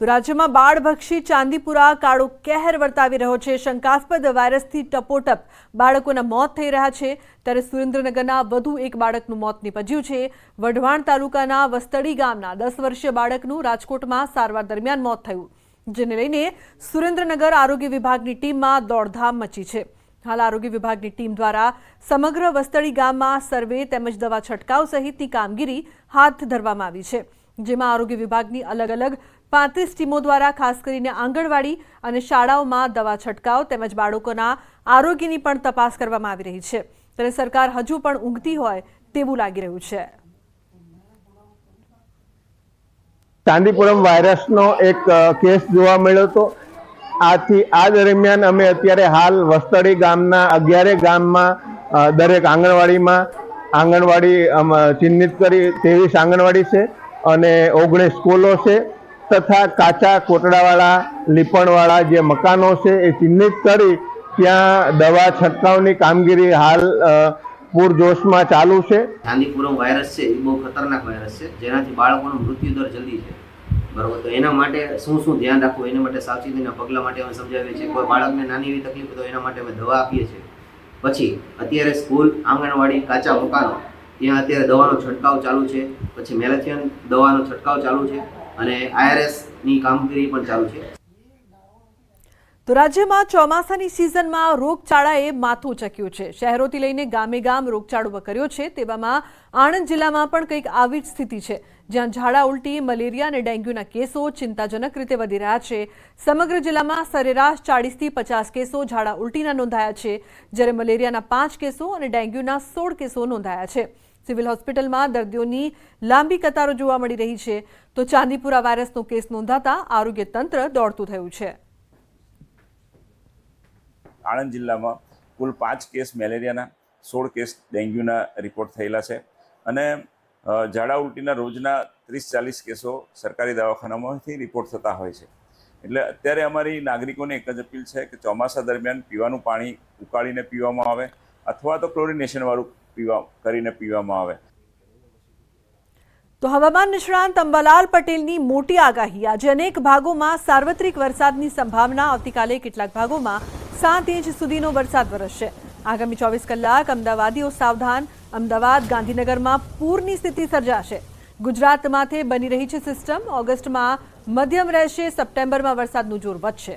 તો રાજ્યમાં બાળભક્ષી ચાંદીપુરા કાળો કહેર વર્તાવી રહ્યો છે। શંકાસ્પદ વાયરસથી ટપોટપ બાળકોના મોત થઈ રહ્યા છે, ત્યારે સુરેન્દ્રનગરના વધુ એક બાળકનું મોત નીપજ્યું છે। વઢવાણ તાલુકાના વસ્તડી ગામના 10 વર્ષીય બાળકનું રાજકોટમાં સારવાર દરમિયાન મોત થયું, જેને લઈને સુરેન્દ્રનગર આરોગ્ય વિભાગની ટીમમાં દોડધામ મચી છે। હાલ આરોગ્ય વિભાગની ટીમ દ્વારા સમગ્ર વસ્તડી ગામમાં સર્વે તેમજ દવા છંટકાવ સહિતની કામગીરી હાથ ધરવામાં આવી છે, જેમાં આરોગ્ય વિભાગની અલગ અલગ 35 ટીમો દ્વારા ખાસ કરીને આંગણવાડી અને શાળાઓમાં દવા છંટકાવ તેમજ બાળકોના આરોગ્યની પણ તપાસ કરવામાં આવી રહી છે, ત્યારે સરકાર હજુ પણ ઊંઘતી હોય તેવું લાગી રહ્યું છે। ચાંદીપુરમ વાયરસનો એક કેસ જોવા મળ્યો હતો। આ દરમિયાન અમે અત્યારે હાલ વસ્તડી ગામના 11 ગામમાં દરેક આંગણવાડી ચિહ્નિત કરી 23 આંગણવાડી છે અને 19 સ્કૂલો છે તથા કાચા કોટડાવાળા લીપણવાળા જે મકાનો છે એ ચિહ્નિત કરી ત્યાં દવા છંટકાવની કામગીરી હાલ પૂરજોશમાં ચાલુ છે। ચાંદીપુરમ વાયરસ છે એ બહુ ખતરનાક વાયરસ છે, જેનાથી બાળકોનો મૃત્યુ દર જલ્દી છે, બરાબર। તો એના માટે શું ધ્યાન રાખવું, એના માટે સાવચેતીના પગલાં માટે અમે સમજાવીએ છીએ। કોઈ બાળકને નાની એવી તકલીફ હોય તો એના માટે અમે દવા આપીએ છીએ। પછી અત્યારે સ્કૂલ, આંગણવાડી, કાચા મકાનો ત્યાં અત્યારે દવાનો છંટકાવ ચાલુ છે। પછી મેલેથિયન દવાનો છંટકાવ ચાલુ છે અને IRSની કામગીરી પણ ચાલુ છે। તો રાજ્યમાં ચોમાસાની સિઝનમાં રોગચાળાએ માથું ચક્યું છે। શહેરોથી લઈને ગામે ગામ રોગચાળો વકર્યો છે, તેવામાં આણંદ જિલ્લામાં પણ કંઈક આવી જ સ્થિતિ છે, જ્યાં ઝાડા ઉલટી, મલેરિયા અને ડેન્ગ્યુના કેસો ચિંતાજનક રીતે વધી રહ્યા છે। સમગ્ર જિલ્લામાં સરેરાશ 40થી 50 કેસો ઝાડા ઉલટીના નોંધાયા છે, જ્યારે મલેરિયાના 5 કેસો અને ડેન્ગ્યુના 16 કેસો નોંધાયા છે। સિવિલ હોસ્પિટલમાં દર્દીઓની લાંબી કતારો જોવા મળી રહી છે, તો ચાંદીપુરા વાયરસનો કેસ નોંધાતા આરોગ્ય તંત્ર દોડતું થયું છે। આણંદ જિલ્લામાં કુલ 5 કેસ મેલેરિયાના, 16 કેસ ડેન્ગ્યુના રિપોર્ટ થયેલા છે અને ઝાડા ઉલટીના રોજના 30-40 કેસો સરકારી દવાખાનામાંથી રિપોર્ટ થતા હોય છે। એટલે અત્યારે અમારી નાગરિકોને એક જ અપીલ છે કે ચોમાસા દરમિયાન પીવાનું પાણી ઉકાળીને પીવામાં આવે અથવા તો ક્લોરિનેશનવાળું કરીને પીવામાં આવે। તો હવામાન નિષ્ણાંત અંબાલાલ પટેલની મોટી આગાહી। આજે અનેક ભાગોમાં સાર્વત્રિક વરસાદની સંભાવના। આવતીકાલે કેટલાક ભાગોમાં 7 ઇંચ સુધીનો વરસાદ વરસશે। આગામી 24 કલાક અમદાવાદીઓ સાવધાન। અમદાવાદ, ગાંધીનગરમાં પૂરની સ્થિતિ સર્જાશે। ગુજરાતમાંથી બની રહી છે સિસ્ટમ। ઓગસ્ટમાં મધ્યમ રહેશે, સપ્ટેમ્બરમાં વરસાદનું જોર વધશે।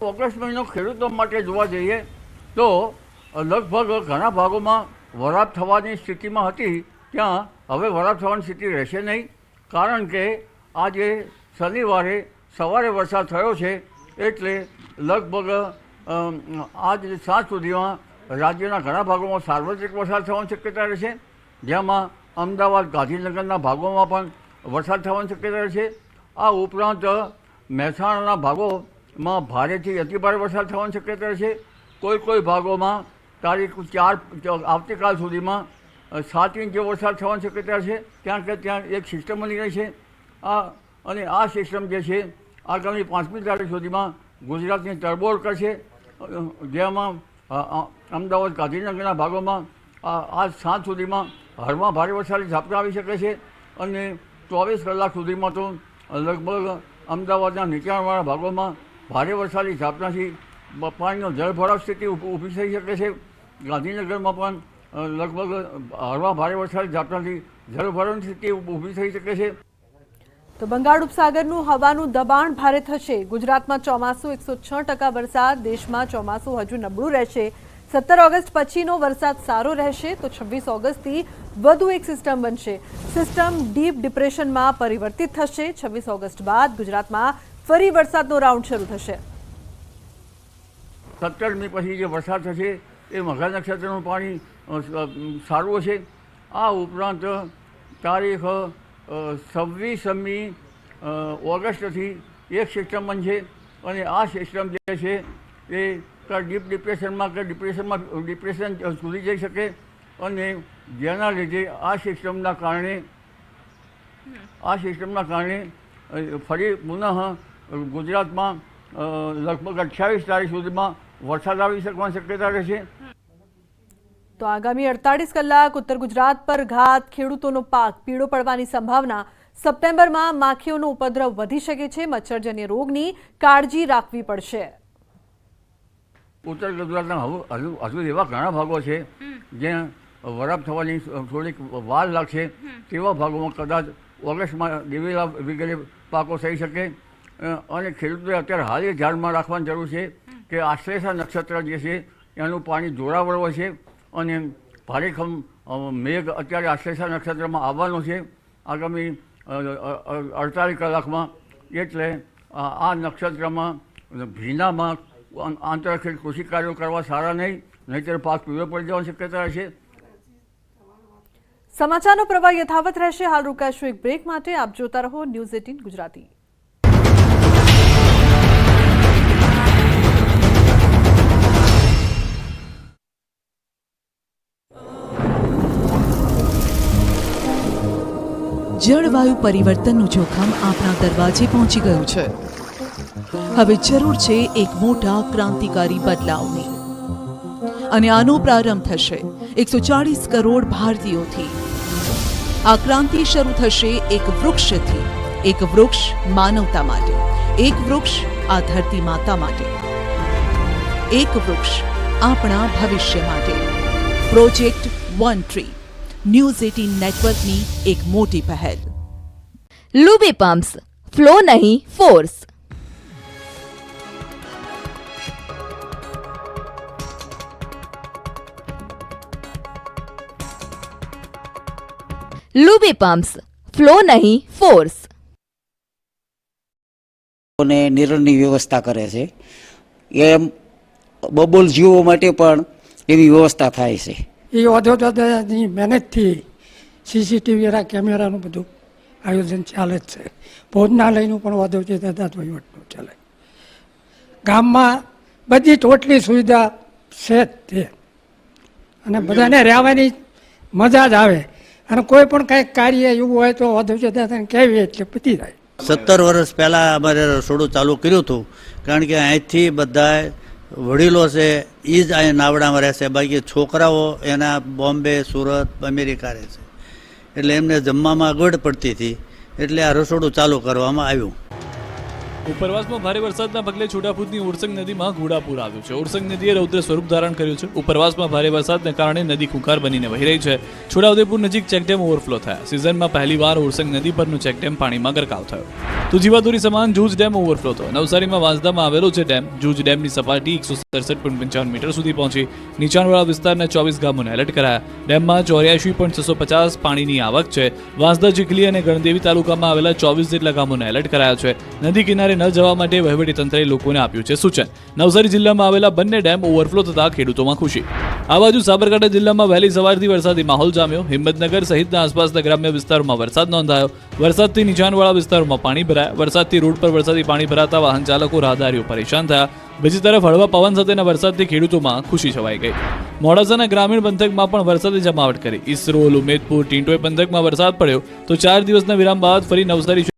ઓગસ્ટ મહિનો ખેડૂતો માટે જોવા જઈએ તો લગભગ ઘણા ભાગોમાં વરાપ થવાની સ્થિતિમાં હતી, ત્યાં હવે વરાપ થવાની સ્થિતિ રહેશે નહીં, કારણ કે આજે શનિવારે સવારે વરસાદ થયો છે, એટલે લગભગ આજ સાંજ સુધીમાં રાજ્યના ઘણા ભાગોમાં સાર્વત્રિક વરસાદ થવાની શક્યતા રહેશે, જેમાં અમદાવાદ, ગાંધીનગરના ભાગોમાં પણ વરસાદ થવાની શક્યતા રહેશે। આ ઉપરાંત મહેસાણાના ભાગોમાં ભારેથી અતિભારે વરસાદ થવાની શક્યતા રહેશે। કોઈ ભાગોમાં તારીખ 4 આવતીકાલ સુધીમાં 7 ઇંચ જેવો વરસાદ થવાની શક્યતા છે। ત્યાં કે ત્યાં એક સિસ્ટમ બની રહી છે અને આ સિસ્ટમ જે છે આગામી 5મી તારીખ સુધીમાં ગુજરાતની તરબોળ કરશે, જેમાં અમદાવાદ, ગાંધીનગરના ભાગોમાં આજ સાંજ સુધીમાં હળવા ભારે વરસાદી ઝાપટા આવી શકે છે અને 24 કલાક સુધીમાં તો લગભગ અમદાવાદના નીચાણવાળા ભાગોમાં ભારે વરસાદી ઝાપટાથી પાણીનો જળભરાવ સ્થિતિ ઊભી થઈ શકે છે। ગાંધીનગરમાં પણ લગભગ હળવા ભારે વરસાદી ઝાપટાથી જળભરાવની સ્થિતિ ઊભી થઈ શકે છે। તો બંગાળ ઉપસાગરનું હવાનું દબાણ ભારે થશે। ગુજરાતમાં ચોમાસું 106% વરસાદ। દેશમાં ચોમાસું હજુ નબળું રહેશે। 17 ઓગસ્ટ પછીનો વરસાદ સારો રહેશે, તો 26 ઓગસ્ટથી વધુ એક સિસ્ટમ બનશે। સિસ્ટમ ડીપ ડિપ્રેશનમાં પરિવર્તિત થશે। 26 ઓગસ્ટ બાદ ગુજરાતમાં ફરી વરસાદનો રાઉન્ડ શરૂ થશે। 17મી પછી જે વરસાદ થશે એ મઘા નક્ષત્રનું પાણી સારું હશે। આ ઉપરાંત તારીખ 26મી ઓગસ્ટથી એક સિસ્ટમ બનશે અને આ સિસ્ટમ જે છે એ ડીપ ડિપ્રેશનમાં ડિપ્રેશન સુધી જઈ શકે અને જેના લીધે આ સિસ્ટમના કારણે ફરી પુનઃ ગુજરાતમાં લગભગ 28 તારીખ સુધીમાં વરસાદ આવી શકવાની શક્યતા રહેશે। તો આગામી 48 કલાક ઉત્તર ગુજરાત પર ઘાત, ખેડૂતોનો પાક પીળો પડવાની સંભાવના। સપ્ટેમ્બરમાં માખીઓનો ઉપદ્રવ વધી શકે છે. મચ્છરજન્ય રોગની કાળજી રાખવી પડશે. ઉત્તર ગુજરાતના હજુ એવા ઘણા ભાગો છે જ્યાં વરાપ થવાની થોડીક વાર લાગશે. તેવા ભાગોમાં કદાચ ઓગસ્ટમાં દિવેલા વગેરે પાકો થઈ શકે. અને ખેડૂતોએ અત્યારે હાલ એ ધ્યાનમાં રાખવાની જરૂર છે કે આશ્લેષા નક્ષત્ર જે છે એનું પાણી જોરાવળવો છે અને ભારેખમ મેઘ અત્યારે આશ્લેષા નક્ષત્રમાં આવવાનો છે આગામી 48 કલાકમાં. એટલે આ નક્ષત્રમાં ભીનામાં આંતરખેડ કૃષિ કાર્યો કરવા સારા નહીંતર પાક પીળો પડી જવાની શક્યતા રહેશે. સમાચારનો પ્રવાહ યથાવત રહેશે. હાલ રોકાશું એક બ્રેક માટે. આપ જોતા રહો ન્યૂઝ 18 ગુજરાતી. જળવાયુ પરિવર્તનનું જોખમ આપણા દરવાજે પહોંચી ગયું છે. હવે જરૂર છે એક મોટા ક્રાંતિકારી બદલાવની અને આનો પ્રારંભ થશે 140 કરોડ ભારતીયોથી. આ ક્રાંતિ શરૂ થશે એક વૃક્ષથી. એક વૃક્ષ માનવતા માટે, એક વૃક્ષ આ ધરતી માતા માટે, એક વૃક્ષ આપણા ભવિષ્ય માટે. પ્રોજેક્ટ વન ટ્રી ન્યૂઝ 18 નેટવર્કની એક મોટી પહેલ. લુબી પમ્પ્સ, ફ્લો નહીં ફોર્સ. લુબી પમ્પ્સ, ફ્લો નહીં ફોર્સ. ને નિરણની વ્યવસ્થા કરે છે. એમ બબુલ જીવો માટે પણ એવી વ્યવસ્થા થાય છે. એ વધોની મહેનતથી સીસીટીવી કેમેરાનું બધું આયોજન ચાલે જ છે. ભોજનાલયનું પણ વધુ છે દાદા વહીવટનું ચાલે. ગામમાં બધી ટોટલી સુવિધા છે જ તે અને બધાને રહેવાની મજા જ આવે. અને કોઈ પણ કાંઈક કાર્ય એવું હોય તો વધુ છે દાદાને કહેવી એટલે પતી જાય. 17 વર્ષ પહેલાં અમારે રસોડું ચાલુ કર્યું હતું, કારણ કે અહીંથી બધા વડીલો છે એ જ અહીં નાવડામાં રહેશે, બાકી છોકરાઓ એના બોમ્બે, સુરત, અમેરિકા રહે છે, એટલે એમને જમવામાં અગવડ પડતી હતી, એટલે આ રસોડું ચાલુ કરવામાં આવ્યું. ઉપરવાસમાં ભારે વરસાદના પગલે છોટાઉદેપુરની ઓરસંગ નદીમાં ઘોડાપૂર આવ્યું છે. ઓરસંગ નદીએ રૌદ્ર સ્વરૂપ ધારણ કર્યું છે. ઉપરવાસમાં ભારે વરસાદને કારણે નદી ખુંખાર બનીને વહી રહી છે. છોટાઉદેપુર નજીક ચેકડેમ ઓવરફ્લો થયા. સિઝનમાં પહેલીવાર ઓરસંગ નદી પરનો ચેકડેમ પાણીમાં ગરકાવ થયો. તો જીવાદોરી સમાન જૂજ ડેમ ઓવરફ્લો થયો. નવસારીમાં વાંસદામાં આવેલો છે ડેમ. જૂજ ડેમની સપાટી 167.55 મીટર સુધી પહોંચી. નીચાણવાળા વિસ્તારના 24 ગામોને એલર્ટ કરાયા. ડેમમાં 84.650 પાણીની આવક છે. વાંસદા, ચીખલી અને ગણદેવી તાલુકામાં આવેલા 24 જેટલા ગામોને એલર્ટ કરાયા છે. નદી કિનારે ન જવા માટે વહીવટીતંત્રએ લોકોને આપ્યું છે સૂચન. નવસારી જિલ્લામાં આવેલા બંને ડેમ ઓવરફ્લો થતા ખેડૂતોમાં ખુશી. આ બાજુ સાબરકાંઠા જિલ્લામાં વહેલી સવારથી વરસાદી માહોલ જામ્યો. હિંમતનગર સહિતના આસપાસના ગ્રામ્ય વિસ્તારોમાં વરસાદ નોંધાયો. વરસાદથી નીચાણવાળા વિસ્તારોમાં પાણી ભરાયા. વરસાદથી રોડ પર વરસાદી પાણી ભરાતા વાહન ચાલકો, રાહદારીઓ પરેશાન થયા. બીજી તરફ હળવા પવન સાથેના વરસાદથી ખેડૂતોમાં ખુશી છવાઈ ગઈ. મોડાસાના ગ્રામીણ પંથકમાં પણ વરસાદે જમાવટ કરી. ઇસરોલ, ઉમેદપુર, ટીંટોઈ પંથકમાં વરસાદ પડ્યો તો 4 દિવસના વિરામ બાદ ફરી નવસારી